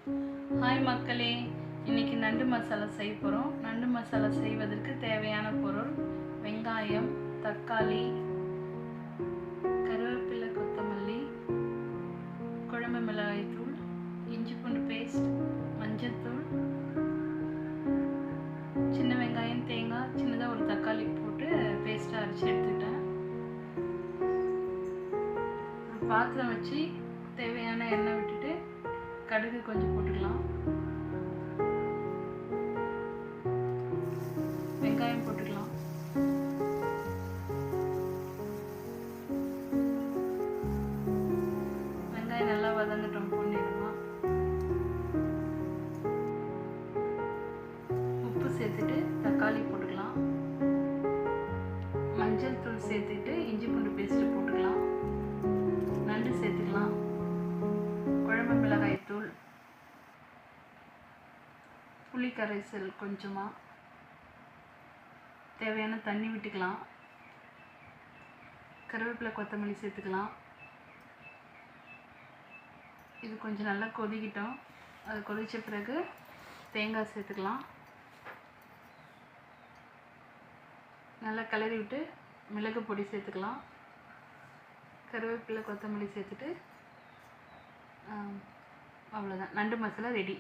Hi மக்களே, இன்றைக்கி நண்டு மசாலா செய்ய போகிறோம். நண்டு மசாலா செய்வதற்கு தேவையான பொருள்: வெங்காயம், தக்காளி, கருவேப்பிலை, கொத்தமல்லி, குழம்பு மிளகாய்த்தூள், இஞ்சி பூண்டு பேஸ்ட், மஞ்சள்தூள், சின்ன வெங்காயம், தேங்காய், சின்னதாக ஒரு தக்காளி போட்டு பேஸ்ட்டாக அரைச்சி எடுத்துக்கிட்டேன். ஒரு பாத்திரம் வச்சு தேவையான எண்ணெய் விட்டுட்டு கடுகு கொஞ்சம் போட்டுக்கலாம். வெங்காயம் போட்டுக்கலாம். வெங்காயம் நல்லா வதங்கட்டும் பொன்னிறமா. உப்பு சேர்த்துட்டு தக்காளி போட்டுக்கலாம். மஞ்சள் தூள் சேர்த்துட்டு இஞ்சி பூண்டு பேஸ்ட்டு போட்டுக்கலாம். நண்டு சேர்த்துக்கலாம். குழம்பு மிளகாய் தூள், புளி கரைசல் கொஞ்சமாக, தேவையான தண்ணி விட்டுக்கலாம். கருவேப்பிலை, கொத்தமல்லி சேர்த்துக்கலாம். இது கொஞ்சம் நல்லா கொதிக்கிட்டோம். அது கொதித்த பிறகு தேங்காய் சேர்த்துக்கலாம். நல்லா கிளறி விட்டு மிளகு பொடி சேர்த்துக்கலாம். கருவேப்பிலை, கொத்தமல்லி சேர்த்துட்டு அவ்வளோதான், நண்டு மசாலா ரெடி.